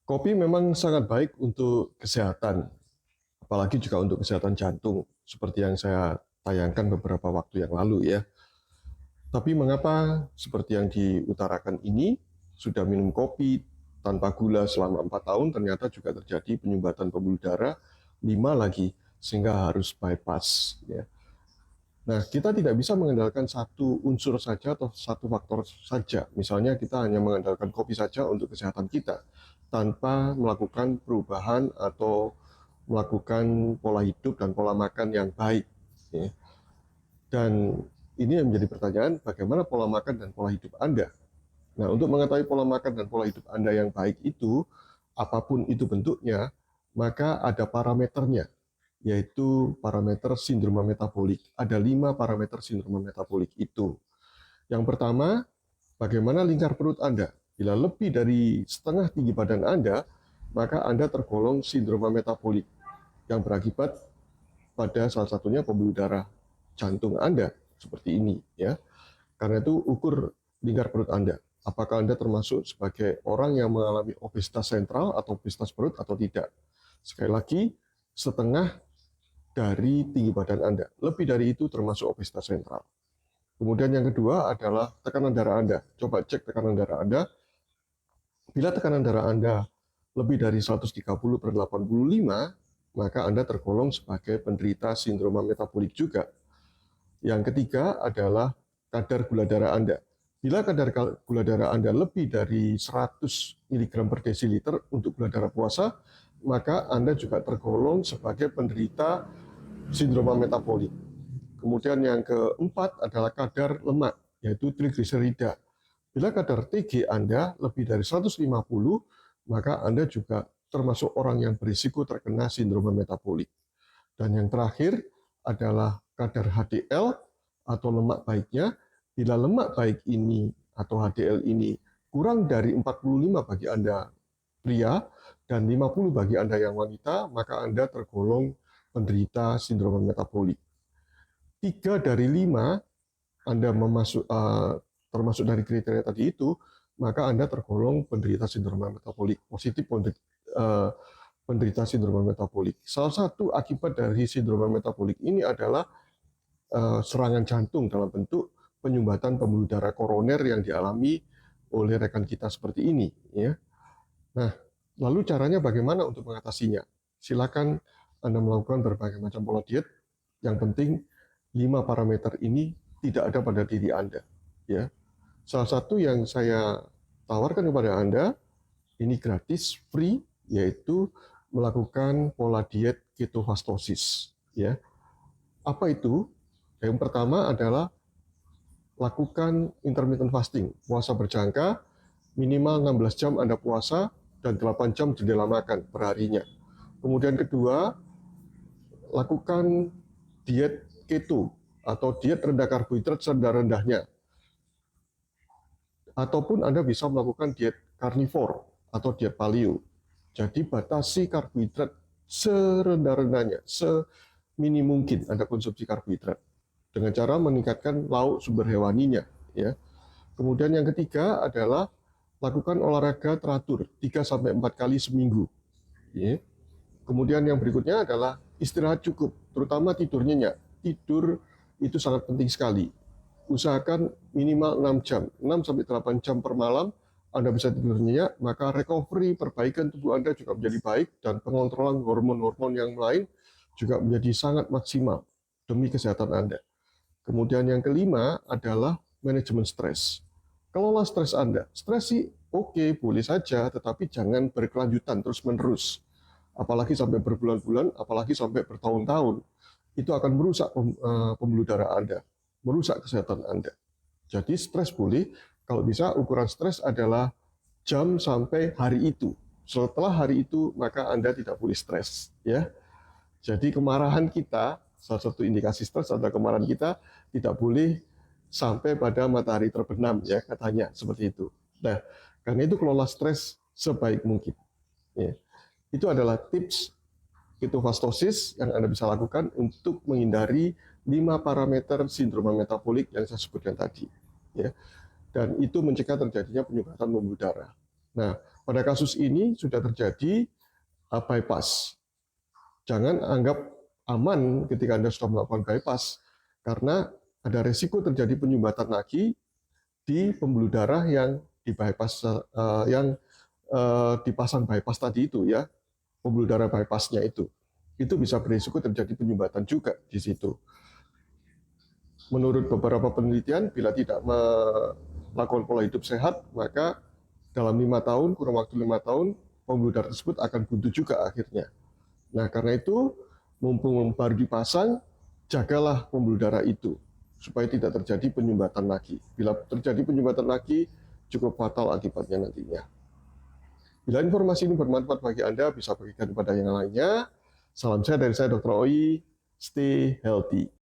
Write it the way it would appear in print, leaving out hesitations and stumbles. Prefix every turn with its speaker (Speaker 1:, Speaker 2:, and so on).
Speaker 1: Kopi memang sangat baik untuk kesehatan, apalagi juga untuk kesehatan jantung, seperti yang saya tayangkan beberapa waktu yang lalu ya. Tapi mengapa seperti yang diutarakan ini, sudah minum kopi tanpa gula selama 4 tahun, ternyata juga terjadi penyumbatan pembuluh darah, 5 lagi, sehingga harus bypass. Ya. Nah, kita tidak bisa mengandalkan satu unsur saja atau satu faktor saja. Misalnya kita hanya mengandalkan kopi saja untuk kesehatan kita, tanpa melakukan perubahan atau melakukan pola hidup dan pola makan yang baik. Ya. Dan ini yang menjadi pertanyaan, bagaimana pola makan dan pola hidup Anda? Nah, untuk mengetahui pola makan dan pola hidup Anda yang baik itu, apapun itu bentuknya, maka ada parameternya, yaitu parameter sindroma metabolik. Ada 5 parameter sindroma metabolik itu. Yang pertama, bagaimana lingkar perut Anda? Bila lebih dari setengah tinggi badan Anda, maka Anda tergolong sindroma metabolik yang berakibat pada salah satunya pembuluh darah jantung Anda seperti ini ya. Karena itu ukur lingkar perut Anda. Apakah Anda termasuk sebagai orang yang mengalami obesitas sentral atau obesitas perut atau tidak? Sekali lagi, setengah dari tinggi badan Anda. Lebih dari itu termasuk obesitas sentral. Kemudian yang kedua adalah tekanan darah Anda. Coba cek tekanan darah Anda. Bila tekanan darah Anda lebih dari 130/85, maka Anda tergolong sebagai penderita sindroma metabolik juga. Yang ketiga adalah kadar gula darah Anda. Bila kadar gula darah Anda lebih dari 100 mg per desiliter untuk gula darah puasa, maka Anda juga tergolong sebagai penderita sindroma metabolik. Kemudian yang keempat adalah kadar lemak, yaitu trigliserida. Bila kadar TG Anda lebih dari 150, maka Anda juga termasuk orang yang berisiko terkena sindroma metabolik. Dan yang terakhir adalah kadar HDL atau lemak baiknya. Bila lemak baik ini atau HDL ini kurang dari 45 bagi Anda pria dan 50 bagi Anda yang wanita, maka Anda tergolong penderita sindrom metabolik. 3 dari 5 Anda termasuk dari kriteria tadi itu, maka Anda tergolong penderita sindrom metabolik positif, penderita sindrom metabolik. Salah satu akibat dari sindrom metabolik ini adalah serangan jantung dalam bentuk penyumbatan pembuluh darah koroner yang dialami oleh rekan kita seperti ini. Ya. Nah, lalu caranya bagaimana untuk mengatasinya? Silakan Anda melakukan berbagai macam pola diet. Yang penting 5 parameter ini tidak ada pada diri Anda. Ya. Salah satu yang saya tawarkan kepada Anda, ini gratis, free, yaitu melakukan pola diet ketofastosis. Ya. Apa itu? Yang pertama adalah lakukan intermittent fasting, puasa berjangka, minimal 16 jam Anda puasa dan 8 jam jendela makan perharinya. Kemudian kedua, lakukan diet keto atau diet rendah karbohidrat serendah-rendahnya. Ataupun Anda bisa melakukan diet karnivor atau diet paleo. Jadi batasi karbohidrat serendah-rendahnya, seminim mungkin Anda konsumsi karbohidrat dengan cara meningkatkan lauk sumber hewaninya. Ya. Kemudian yang ketiga adalah lakukan olahraga teratur 3-4 kali seminggu. Ya. Kemudian yang berikutnya adalah istirahat cukup, terutama tidur nyenyak. Tidur itu sangat penting sekali. Usahakan minimal 6 jam, 6-8 jam per malam Anda bisa tidur nyenyak, maka recovery, perbaikan tubuh Anda juga menjadi baik dan pengontrolan hormon-hormon yang lain juga menjadi sangat maksimal demi kesehatan Anda. Kemudian yang kelima adalah manajemen stres. Kelola stres Anda. Stres sih oke, boleh saja, tetapi jangan berkelanjutan terus-menerus. Apalagi sampai berbulan-bulan, apalagi sampai bertahun-tahun. Itu akan merusak pembuluh darah Anda, merusak kesehatan Anda. Jadi stres boleh, kalau bisa ukuran stres adalah jam sampai hari itu. Setelah hari itu, maka Anda tidak boleh stres. Ya. Jadi kemarahan kita, salah satu indikasi stres adalah kemarahan kita tidak boleh sampai pada matahari terbenam, ya katanya seperti itu. Nah, karena itu kelola stres sebaik mungkin. Ya. Itu adalah tips ketofastosis yang Anda bisa lakukan untuk menghindari 5 parameter sindroma metabolik yang saya sebutkan tadi. Ya. Dan itu mencegah terjadinya penyumbatan pembuluh darah. Nah, Pada kasus ini sudah terjadi bypass. Jangan anggap aman ketika Anda sudah melakukan bypass, karena ada resiko terjadi penyumbatan nagi di pembuluh darah yang di bypass, yang dipasang bypass tadi itu ya, pembuluh darah bypassnya itu bisa berisiko terjadi penyumbatan juga di situ. Menurut beberapa penelitian, bila tidak melakukan pola hidup sehat, maka dalam 5 tahun, kurang waktu 5 tahun, pembuluh darah tersebut akan buntu juga akhirnya. Nah, karena itu, mumpung baru dipasang, jagalah pembuluh darah itu, supaya tidak terjadi penyumbatan lagi. Bila terjadi penyumbatan lagi, cukup fatal akibatnya nantinya. Bila informasi ini bermanfaat bagi Anda, bisa bagikan kepada yang lainnya. Salam sehat dari saya, Dr. Oi. Stay healthy.